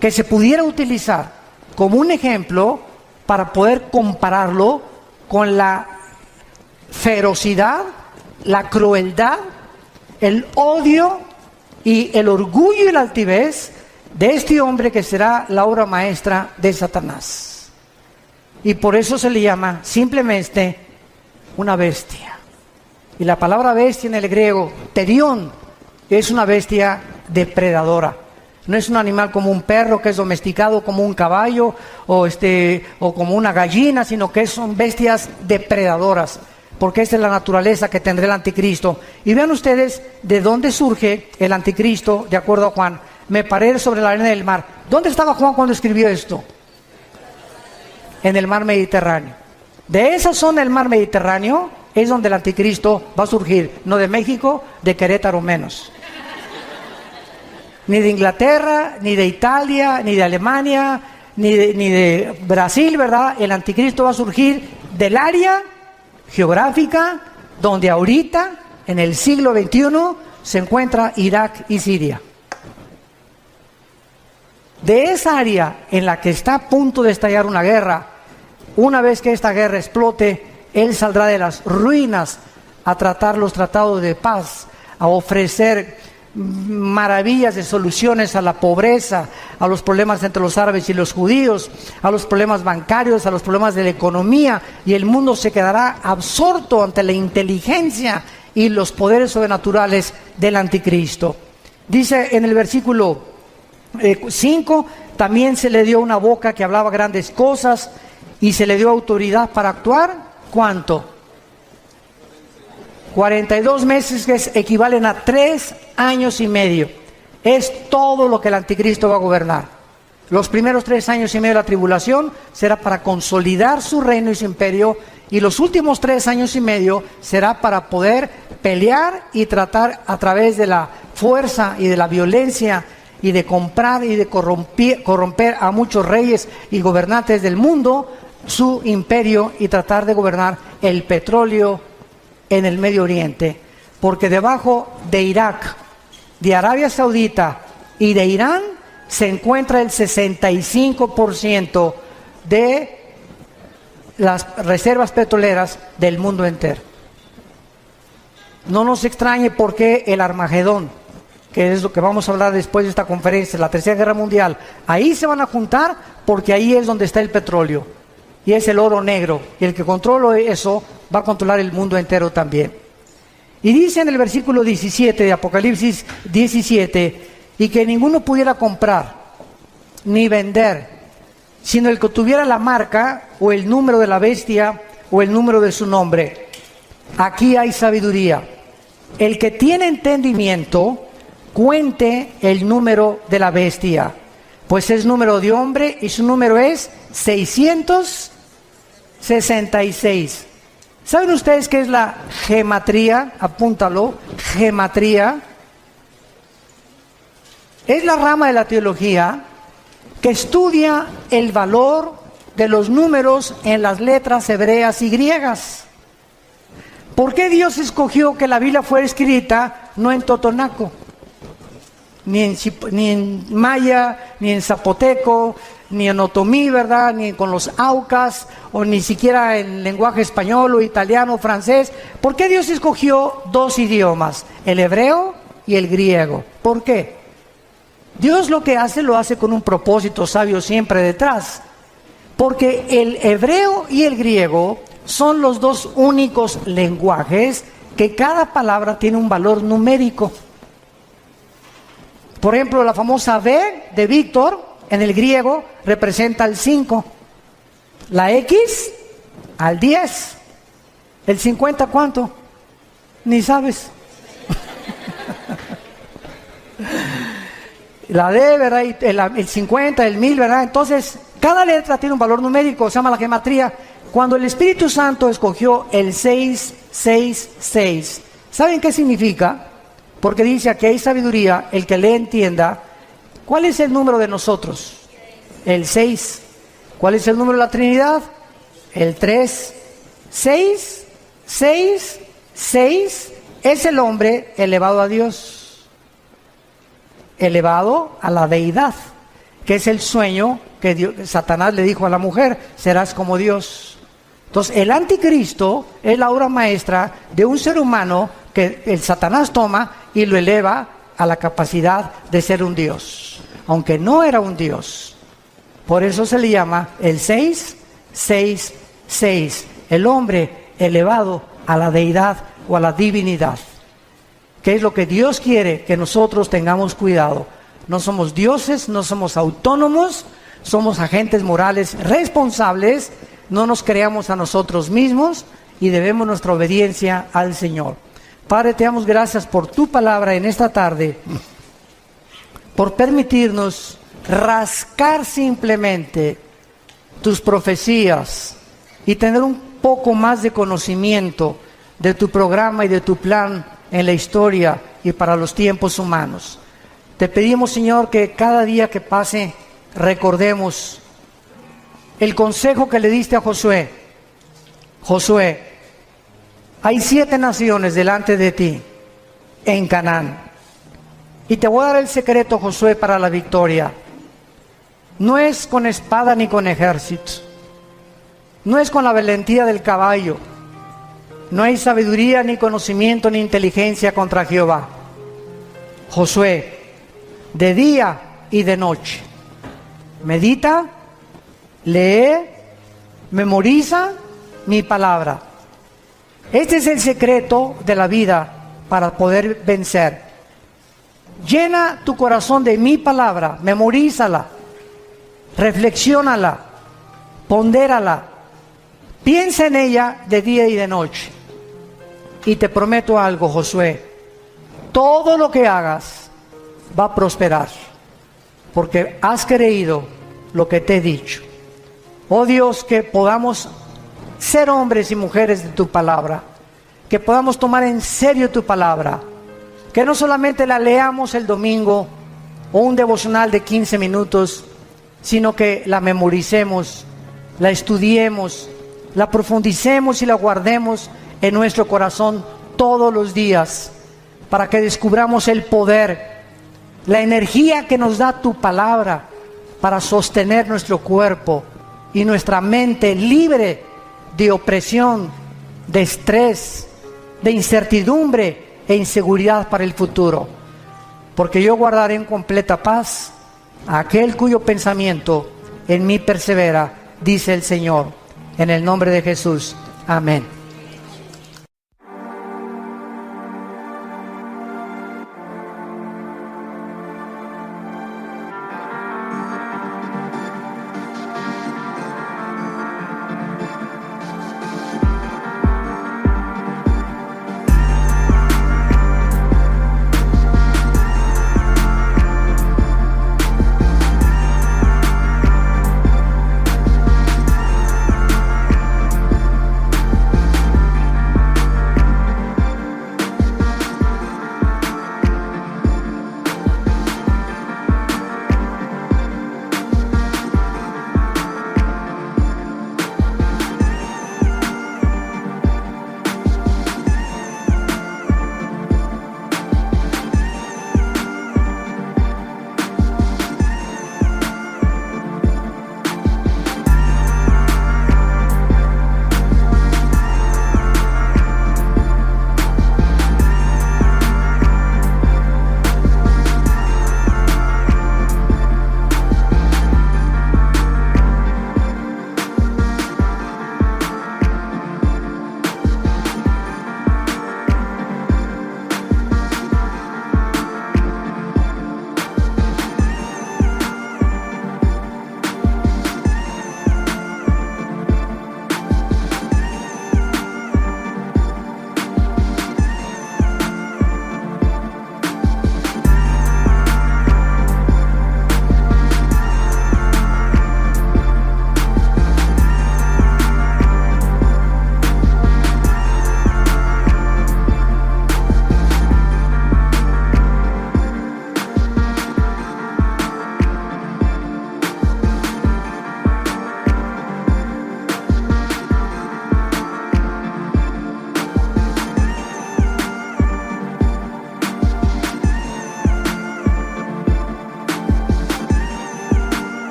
que se pudiera utilizar como un ejemplo para poder compararlo con la ferocidad, la crueldad, el odio y el orgullo y la altivez de este hombre que será la obra maestra de Satanás. Y por eso se le llama simplemente una bestia. Y la palabra bestia en el griego, terión, es una bestia depredadora. No es un animal como un perro que es domesticado, como un caballo o como una gallina, sino que son bestias depredadoras, porque esta es la naturaleza que tendrá el anticristo. Y vean ustedes de dónde surge el anticristo, de acuerdo a Juan. Me paré sobre la arena del mar. ¿Dónde estaba Juan cuando escribió esto? En el mar Mediterráneo. De esa zona del mar Mediterráneo es donde el anticristo va a surgir, no de México, de Querétaro menos. Ni de Inglaterra, ni de Italia, ni de Alemania, ni de Brasil, ¿verdad? El anticristo va a surgir del área geográfica donde ahorita, en el siglo XXI, se encuentra Irak y Siria. De esa área en la que está a punto de estallar una guerra, una vez que esta guerra explote, él saldrá de las ruinas a tratar los tratados de paz, a ofrecer maravillas de soluciones a la pobreza, a los problemas entre los árabes y los judíos, a los problemas bancarios, a los problemas de la economía, y el mundo se quedará absorto ante la inteligencia y los poderes sobrenaturales del anticristo. Dice en el versículo 5, también se le dio una boca que hablaba grandes cosas y se le dio autoridad para actuar. ¿Cuánto? 42 meses, que equivalen a 3 años y medio. Es todo lo que el anticristo va a gobernar. Los primeros 3 años y medio de la tribulación será para consolidar su reino y su imperio, y los últimos 3 años y medio será para poder pelear y tratar a través de la fuerza y de la violencia y de comprar y de corromper a muchos reyes y gobernantes del mundo su imperio, y tratar de gobernar el petróleo en el Medio Oriente, porque debajo de Irak, de Arabia Saudita y de Irán se encuentra el 65% de las reservas petroleras del mundo entero. No nos extrañe por qué el Armagedón, que es lo que vamos a hablar después de esta conferencia, la Tercera Guerra Mundial, ahí se van a juntar, porque ahí es donde está el petróleo y es el oro negro, y el que controla eso va a controlar el mundo entero también. Y dice en el versículo 17 de Apocalipsis 17, y que ninguno pudiera comprar ni vender, sino el que tuviera la marca o el número de la bestia o el número de su nombre. Aquí hay sabiduría. El que tiene entendimiento, cuente el número de la bestia, pues es número de hombre y su número es 666. ¿Saben ustedes qué es la gematría? Apúntalo, gematría. Es la rama de la teología que estudia el valor de los números en las letras hebreas y griegas. ¿Por qué Dios escogió que la Biblia fuera escrita no en totonaco, ni en maya, ni en zapoteco, ni en otomí, ¿verdad? Ni con los aucas, o ni siquiera en lenguaje español o italiano o francés? ¿Por qué Dios escogió 2 idiomas, el hebreo y el griego? ¿Por qué? Dios lo que hace, lo hace con un propósito sabio siempre detrás. Porque el hebreo y el griego son los 2 únicos lenguajes que cada palabra tiene un valor numérico. Por ejemplo, la famosa V de Víctor en el griego representa el 5, la X al 10, el 50 ¿cuánto? Ni sabes. La D, ¿verdad? El 50, el 1000, ¿verdad? Entonces, cada letra tiene un valor numérico, se llama la gematría. Cuando el Espíritu Santo escogió el 666, ¿saben qué significa? Porque dice aquí hay sabiduría, el que le entienda. ¿Cuál es el número de nosotros? El 6. ¿Cuál es el número de la Trinidad? El 3. 6, 6, es el hombre elevado a Dios, elevado a la deidad, que es el sueño que Satanás le dijo a la mujer: serás como Dios. Entonces, el anticristo es la obra maestra de un ser humano que el Satanás toma y lo eleva a la capacidad de ser un Dios, aunque no era un Dios. Por eso se le llama el 6, el hombre elevado a la deidad o a la divinidad, que es lo que Dios quiere que nosotros tengamos cuidado. No somos dioses, no somos autónomos, somos agentes morales responsables, no nos creamos a nosotros mismos y debemos nuestra obediencia al Señor. Padre, te damos gracias por tu palabra en esta tarde, por permitirnos rascar simplemente tus profecías y tener un poco más de conocimiento de tu programa y de tu plan en la historia y para los tiempos humanos. Te pedimos, Señor, que cada día que pase recordemos el consejo que le diste a Josué. Josué, hay 7 naciones delante de ti en Canaán, y te voy a dar el secreto, Josué, para la victoria. No es con espada ni con ejército, no es con la valentía del caballo, no hay sabiduría ni conocimiento ni inteligencia contra Jehová. Josué, de día y de noche, medita, lee, memoriza mi palabra. Este es el secreto de la vida para poder vencer. Llena tu corazón de mi palabra, memorízala, reflexiónala, pondérala, piensa en ella de día y de noche. Y te prometo algo, Josué, todo lo que hagas va a prosperar, porque has creído lo que te he dicho. Oh Dios, que podamos ser hombres y mujeres de tu palabra, que podamos tomar en serio tu palabra, que no solamente la leamos el domingo o un devocional de 15 minutos, sino que la memoricemos, la estudiemos, la profundicemos y la guardemos en nuestro corazón todos los días, para que descubramos el poder, la energía que nos da tu palabra para sostener nuestro cuerpo y nuestra mente libre de opresión, de estrés, de incertidumbre e inseguridad para el futuro. Porque yo guardaré en completa paz a aquel cuyo pensamiento en mí persevera, dice el Señor. En el nombre de Jesús. Amén.